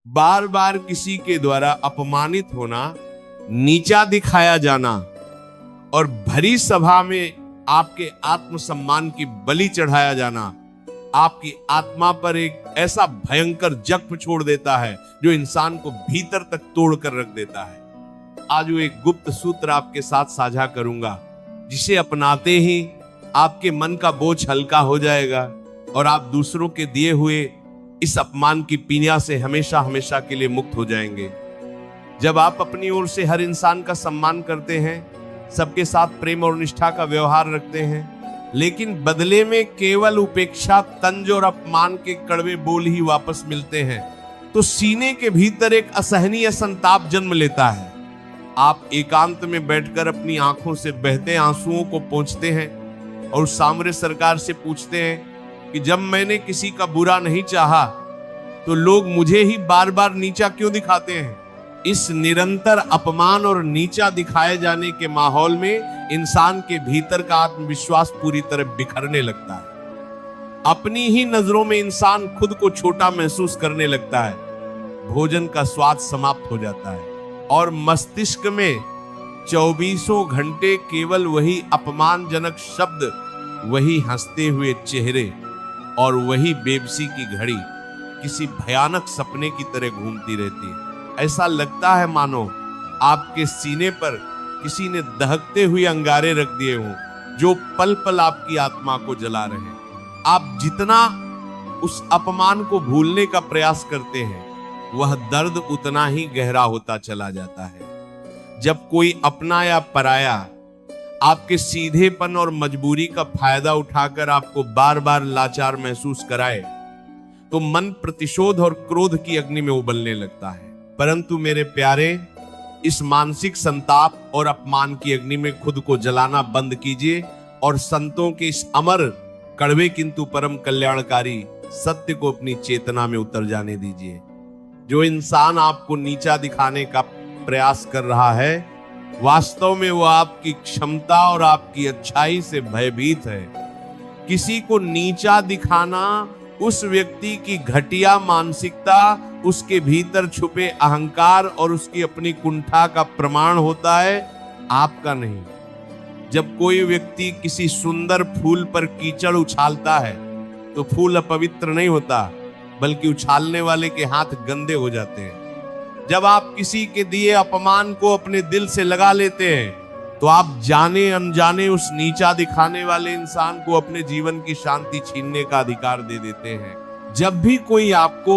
बार बार किसी के द्वारा अपमानित होना, नीचा दिखाया जाना और भरी सभा में आपके आत्मसम्मान की बलि चढ़ाया जाना आपकी आत्मा पर एक ऐसा भयंकर जख्म छोड़ देता है जो इंसान को भीतर तक तोड़ कर रख देता है। आज वो एक गुप्त सूत्र आपके साथ साझा करूंगा, जिसे अपनाते ही आपके मन का बोझ हल्का हो जाएगा और आप दूसरों के दिए हुए इस अपमान की पीड़ा से हमेशा हमेशा के लिए मुक्त हो जाएंगे। जब आप अपनी ओर से हर इंसान का सम्मान करते हैं, सबके साथ प्रेम और निष्ठा का व्यवहार रखते हैं, लेकिन बदले में केवल उपेक्षा, तंज और अपमान के कड़वे बोल ही वापस मिलते हैं, तो सीने के भीतर एक असहनीय संताप जन्म लेता है। आप एकांत में बैठकर अपनी आंखों से बहते आंसुओं को पोंछते हैं और सामरे सरकार से पूछते हैं कि जब मैंने किसी का बुरा नहीं चाहा तो लोग मुझे ही बार बार नीचा क्यों दिखाते हैं। इस निरंतर अपमान और नीचा दिखाए जाने के माहौल में इंसान के भीतर का आत्मविश्वास पूरी तरह बिखरने लगता है। अपनी ही नजरों में इंसान खुद को छोटा महसूस करने लगता है। भोजन का स्वाद समाप्त हो जाता है और मस्तिष्क में 24 घंटे केवल वही अपमानजनक शब्द, वही हंसते हुए चेहरे और वही बेबसी की घड़ी किसी भयानक सपने की तरह घूमती रहती है। ऐसा लगता है मानो आपके सीने पर किसी ने दहकते हुए अंगारे रख दिए हों, जो पल पल आपकी आत्मा को जला रहे हैं। आप जितना उस अपमान को भूलने का प्रयास करते हैं, वह दर्द उतना ही गहरा होता चला जाता है। जब कोई अपना या पराया आपके सीधेपन और मजबूरी का फायदा उठाकर आपको बार बार लाचार महसूस कराए, तो मन प्रतिशोध और क्रोध की अग्नि में उबलने लगता है। परंतु मेरे प्यारे, इस मानसिक संताप और अपमान की अग्नि में खुद को जलाना बंद कीजिए और संतों के इस अमर, कड़वे किंतु परम कल्याणकारी सत्य को अपनी चेतना में उतर जाने दीजिए। जो इंसान आपको नीचा दिखाने का प्रयास कर रहा है, वास्तव में वो आपकी क्षमता और आपकी अच्छाई से भयभीत है। किसी को नीचा दिखाना उस व्यक्ति की घटिया मानसिकता, उसके भीतर छुपे अहंकार और उसकी अपनी कुंठा का प्रमाण होता है, आपका नहीं। जब कोई व्यक्ति किसी सुंदर फूल पर कीचड़ उछालता है तो फूल अपवित्र नहीं होता, बल्कि उछालने वाले के हाथ गंदे हो जाते हैं। जब आप किसी के दिए अपमान को अपने दिल से लगा लेते हैं, तो आप जाने अनजाने उस नीचा दिखाने वाले इंसान को अपने जीवन की शांति छीनने का अधिकार दे देते हैं। जब भी कोई आपको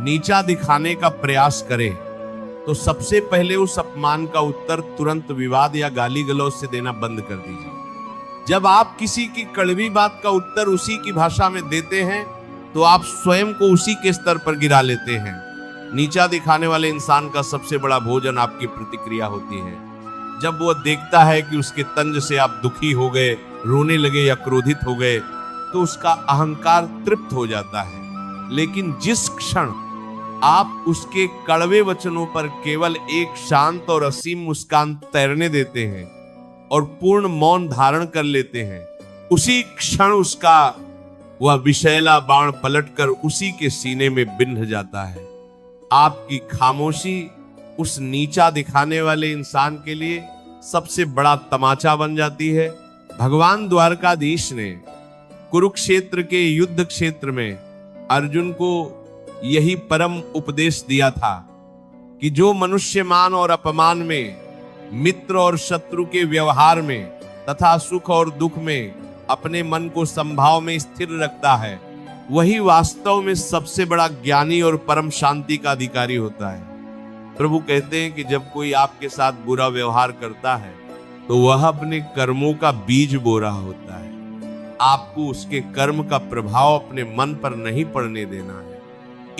नीचा दिखाने का प्रयास करे, तो सबसे पहले उस अपमान का उत्तर तुरंत विवाद या गाली गलौज से देना बंद कर दीजिए। जब आप किसी की कड़वी बात का उत्तर उसी की भाषा में देते हैं, तो आप स्वयं को उसी के स्तर पर गिरा लेते हैं। नीचा दिखाने वाले इंसान का सबसे बड़ा भोजन आपकी प्रतिक्रिया होती है। जब वो देखता है कि उसके तंज से आप दुखी हो गए, रोने लगे या क्रोधित हो गए, तो उसका अहंकार तृप्त हो जाता है। लेकिन जिस क्षण आप उसके कड़वे वचनों पर केवल एक शांत और असीम मुस्कान तैरने देते हैं और पूर्ण मौन धारण कर लेते हैं, उसी क्षण उसका वह विषैला बाण पलटकर उसी के सीने में बिंध जाता है। आपकी खामोशी उस नीचा दिखाने वाले इंसान के लिए सबसे बड़ा तमाचा बन जाती है। भगवान द्वारकाधीश ने कुरुक्षेत्र के युद्ध क्षेत्र में अर्जुन को यही परम उपदेश दिया था कि जो मनुष्य मान और अपमान में, मित्र और शत्रु के व्यवहार में तथा सुख और दुख में अपने मन को संभाव में स्थिर रखता है, वही वास्तव में सबसे बड़ा ज्ञानी और परम शांति का अधिकारी होता है। प्रभु कहते हैं कि जब कोई आपके साथ बुरा व्यवहार करता है, तो वह अपने कर्मों का बीज बो रहा होता है। आपको उसके कर्म का प्रभाव अपने मन पर नहीं पड़ने देना है।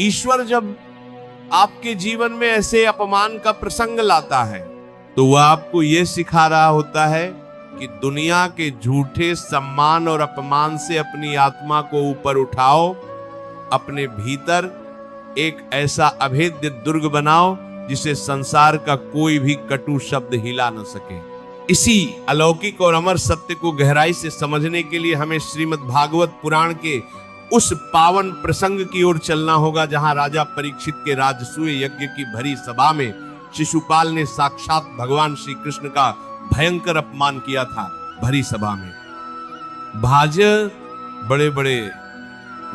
ईश्वर जब आपके जीवन में ऐसे अपमान का प्रसंग लाता है, तो वह आपको यह सिखा रहा होता है कि दुनिया के झूठे सम्मान और अपमान से अपनी आत्मा को ऊपर उठाओ, अपने भीतर एक ऐसा अभेद्य दुर्ग बनाओ जिसे संसार का कोई भी कटु शब्द हिला न सके। इसी अलौकिक और अमर सत्य को गहराई से समझने के लिए हमें श्रीमद् भागवत पुराण के उस पावन प्रसंग की ओर चलना होगा जहां राजा परीक्षित के राजसूय यज्ञ की भरी सभा में शिशुपाल ने साक्षात भगवान श्री कृष्ण का भयंकर अपमान किया था। भरी सभा में भाज्य बड़े बड़े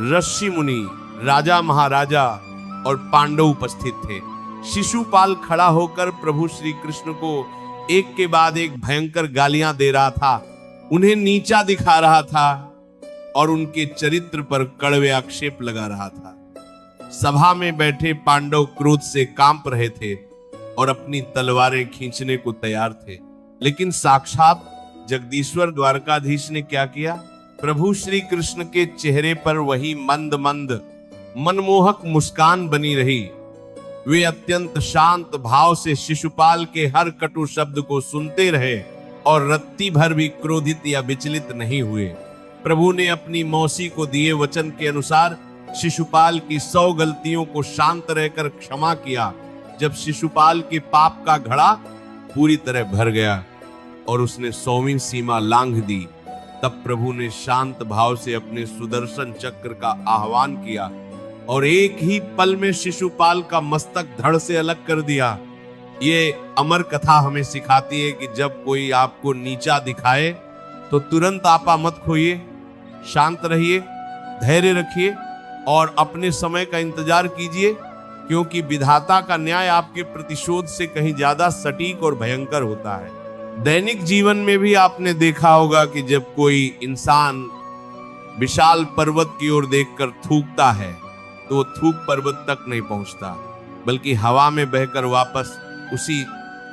ऋषि मुनि, राजा महाराजा और पांडव उपस्थित थे। शिशुपाल खड़ा होकर प्रभु श्री कृष्ण को एक के बाद एक भयंकर गालियां दे रहा था, उन्हें नीचा दिखा रहा था और उनके चरित्र पर कड़वे आक्षेप लगा रहा था। सभा में बैठे पांडव क्रोध से कांप रहे थे और अपनी तलवारें खींचने को तैयार थे, लेकिन साक्षात जगदीश्वर द्वारकाधीश ने क्या किया? प्रभु श्री कृष्ण के चेहरे पर वही मंद मंद मनमोहक मुस्कान बनी रही। वे अत्यंत शांत भाव से शिशुपाल के हर कटु शब्द को सुनते रहे और रत्ती भर भी क्रोधित या विचलित नहीं हुए। प्रभु ने अपनी मौसी को दिए वचन के अनुसार शिशुपाल की 100 गलतियों को शांत रहकर क्षमा किया। जब शिशुपाल के पाप का घड़ा पूरी तरह भर गया और उसने 100वीं सीमा लांघ दी, तब प्रभु ने शांत भाव से अपने सुदर्शन चक्र का आह्वान किया और एक ही पल में शिशुपाल का मस्तक धड़ से अलग कर दिया। ये अमर कथा हमें सिखाती है कि जब कोई आपको नीचा दिखाए तो तुरंत आपा मत खोइए, शांत रहिए, धैर्य रखिए और अपने समय का इंतजार कीजिए, क्योंकि विधाता का न्याय आपके प्रतिशोध से कहीं ज्यादा सटीक और भयंकर होता है। दैनिक जीवन में भी आपने देखा होगा कि जब कोई इंसान विशाल पर्वत की ओर देखकर थूकता है तो वो थूक पर्वत तक नहीं पहुंचता, बल्कि हवा में बहकर वापस उसी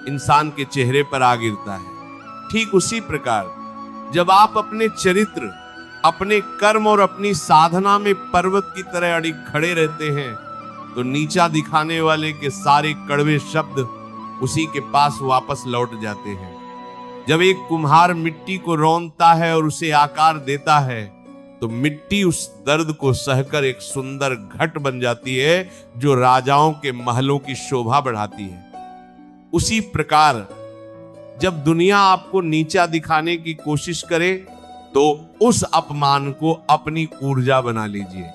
इंसान के चेहरे पर आ गिरता है। ठीक उसी प्रकार जब आप अपने चरित्र, अपने कर्म और अपनी साधना में पर्वत की तरह अड़िग खड़े रहते हैं तो नीचा दिखाने वाले के सारे कड़वे शब्द उसी के पास वापस लौट जाते हैं। जब एक कुम्हार मिट्टी को रौंदता है और उसे आकार देता है तो मिट्टी उस दर्द को सहकर एक सुंदर घट बन जाती है जो राजाओं के महलों की शोभा बढ़ाती है। उसी प्रकार जब दुनिया आपको नीचा दिखाने की कोशिश करे तो उस अपमान को अपनी ऊर्जा बना लीजिए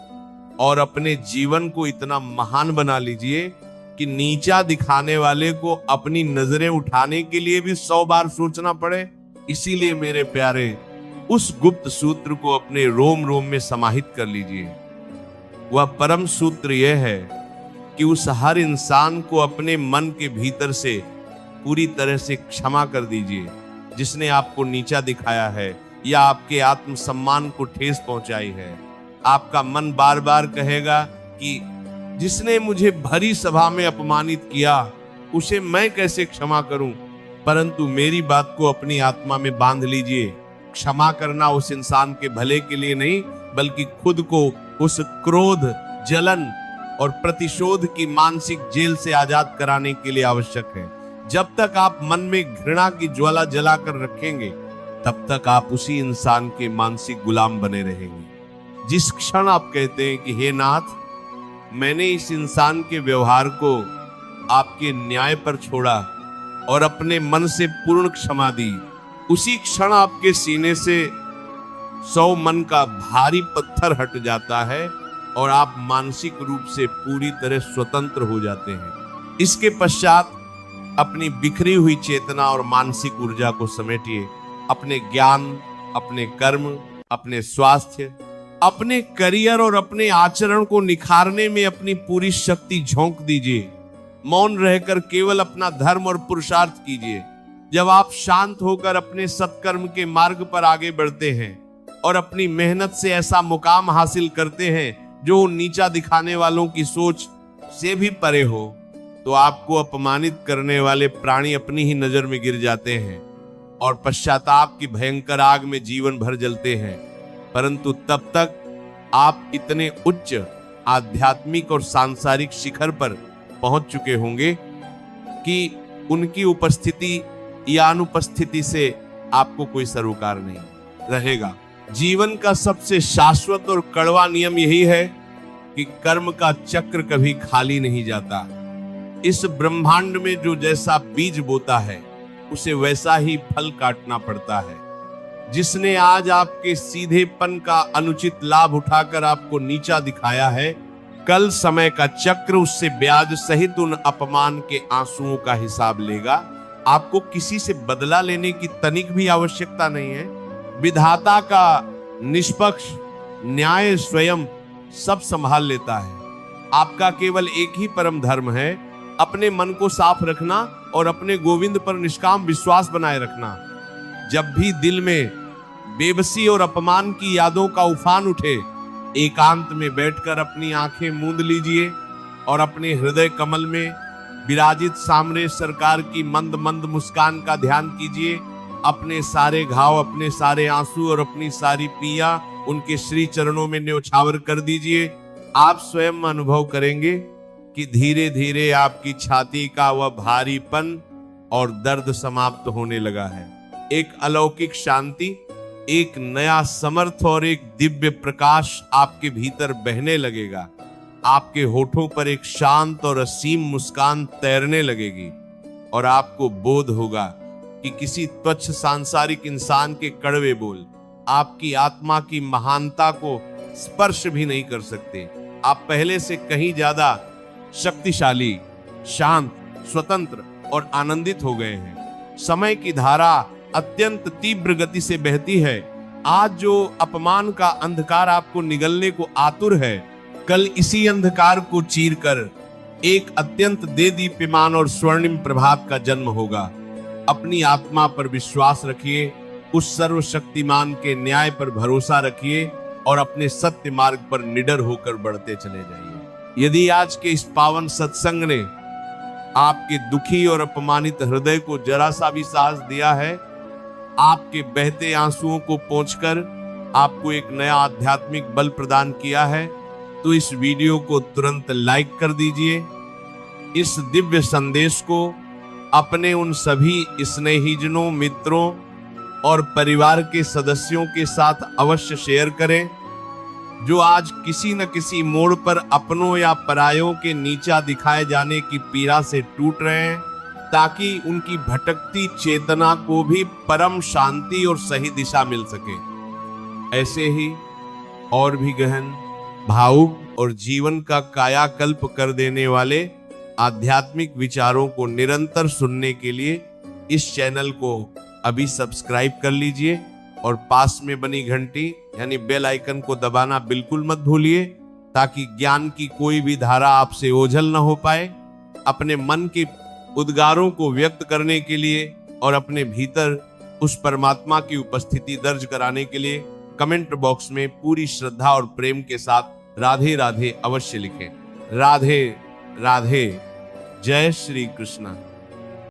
और अपने जीवन को इतना महान बना लीजिए कि नीचा दिखाने वाले को अपनी नजरें उठाने के लिए भी 100 बार सोचना पड़े। इसीलिए मेरे प्यारे, उस गुप्त सूत्र को अपने रोम रोम में समाहित कर लीजिए। वह परम सूत्र यह है कि उस हर इंसान को अपने मन के भीतर से पूरी तरह से क्षमा कर दीजिए जिसने आपको नीचा दिखाया है या आपके आत्मसम्मान को ठेस पहुंचाई है। आपका मन बार बार कहेगा कि जिसने मुझे भरी सभा में अपमानित किया उसे मैं कैसे क्षमा करूं, परंतु मेरी बात को अपनी आत्मा में बांध लीजिए। क्षमा करना उस इंसान के भले के लिए नहीं, बल्कि खुद को उस क्रोध, जलन और प्रतिशोध की मानसिक जेल से आजाद कराने के लिए आवश्यक है। जब तक आप मन में घृणा की ज्वाला जलाकर रखेंगे तब तक आप उसी इंसान के मानसिक गुलाम बने रहेंगे। जिस क्षण आप कहते हैं कि हे नाथ, मैंने इस इंसान के व्यवहार को आपके न्याय पर छोड़ा और अपने मन से पूर्ण क्षमा दी, उसी क्षण आपके सीने से 100 मन का भारी पत्थर हट जाता है और आप मानसिक रूप से पूरी तरह स्वतंत्र हो जाते हैं। इसके पश्चात अपनी बिखरी हुई चेतना और मानसिक ऊर्जा को समेटिए। अपने ज्ञान, अपने कर्म, अपने स्वास्थ्य, अपने करियर और अपने आचरण को निखारने में अपनी पूरी शक्ति झोंक दीजिए। मौन रहकर केवल अपना धर्म और पुरुषार्थ कीजिए। जब आप शांत होकर अपने सत्कर्म के मार्ग पर आगे बढ़ते हैं और अपनी मेहनत से ऐसा मुकाम हासिल करते हैं जो नीचा दिखाने वालों की सोच से भी परे हो, तो आपको अपमानित करने वाले प्राणी अपनी ही नजर में गिर जाते हैं और पश्चाताप की भयंकर आग में जीवन भर जलते हैं। परंतु तब तक आप इतने उच्च आध्यात्मिक और सांसारिक शिखर पर पहुंच चुके होंगे कि उनकी उपस्थिति या अनुपस्थिति से आपको कोई सरोकार नहीं रहेगा। जीवन का सबसे शाश्वत और कड़वा नियम यही है कि कर्म का चक्र कभी खाली नहीं जाता। इस ब्रह्मांड में जो जैसा बीज बोता है उसे वैसा ही फल काटना पड़ता है। जिसने आज आपके सीधेपन का अनुचित लाभ उठाकर आपको नीचा दिखाया है, कल समय का चक्र उससे ब्याज सहित उन अपमान के आंसुओं का हिसाब लेगा। आपको किसी से बदला लेने की तनिक भी आवश्यकता नहीं है। विधाता का निष्पक्ष न्याय स्वयं सब संभाल लेता है। आपका केवल एक ही परम धर्म है, अपने मन को साफ रखना और अपने गोविंद पर निष्काम विश्वास बनाए रखना। जब भी दिल में बेबसी और अपमान की यादों का उफान उठे, एकांत में बैठकर अपनी आंखें मूंद लीजिए और अपने हृदय कमल में विराजित सामने सरकार की मंद मंद मुस्कान का ध्यान कीजिए। अपने सारे घाव, अपने सारे आंसू और अपनी सारी पीड़ा उनके श्री चरणों में न्योछावर कर दीजिए। आप स्वयं अनुभव करेंगे कि धीरे धीरे आपकी छाती का वह भारीपन और दर्द समाप्त होने लगा है। एक अलौकिक शांति, एक नया समर्थ और एक दिव्य प्रकाश आपके भीतर बहने लगेगा। आपके होठों पर एक शांत और असीम मुस्कान तैरने लगेगी और आपको बोध होगा कि किसी तुच्छ सांसारिक इंसान के कड़वे बोल आपकी आत्मा की महानता को स्पर्श भी नहीं कर सकते। आप पहले से कहीं ज्यादा शक्तिशाली, शांत, स्वतंत्र और आनंदित हो गए हैं। समय की धारा अत्यंत तीव्र गति से बहती है। आज जो अपमान का अंधकार आपको निगलने को आतुर है, कल इसी अंधकार को चीरकर एक अत्यंत देदीप्यमान और स्वर्णिम प्रभात का जन्म होगा। अपनी आत्मा पर विश्वास रखिए, उस सर्वशक्तिमान के न्याय पर भरोसा रखिए और अपने सत्य मार्ग पर निडर होकर बढ़ते चले जाइए। यदि आज के इस पावन सत्संग ने आपके दुखी और अपमानित हृदय को जरा सा भी साहस दिया है, आपके बहते आंसुओं को पोंछकर आपको एक नया आध्यात्मिक बल प्रदान किया है, तो इस वीडियो को तुरंत लाइक कर दीजिए। इस दिव्य संदेश को अपने उन सभी स्नेहीजनों, मित्रों और परिवार के सदस्यों के साथ अवश्य शेयर करें जो आज किसी न किसी मोड़ पर अपनों या परायों के नीचा दिखाए जाने की पीड़ा से टूट रहे हैं, ताकि उनकी भटकती चेतना को भी परम शांति और सही दिशा मिल सके। ऐसे ही और भी गहन, भावुक और जीवन का कायाकल्प कर देने वाले आध्यात्मिक विचारों को निरंतर सुनने के लिए इस चैनल को अभी सब्सक्राइब कर लीजिए और पास में बनी घंटी यानी बेल आइकन को दबाना बिल्कुल मत भूलिए, ताकि ज्ञान की कोई भी धारा आपसे ओझल न हो पाए। अपने मन के उद्गारों को व्यक्त करने के लिए और अपने भीतर उस परमात्मा की उपस्थिति दर्ज कराने के लिए कमेंट बॉक्स में पूरी श्रद्धा और प्रेम के साथ राधे राधे अवश्य लिखें। राधे राधे। जय श्री कृष्ण।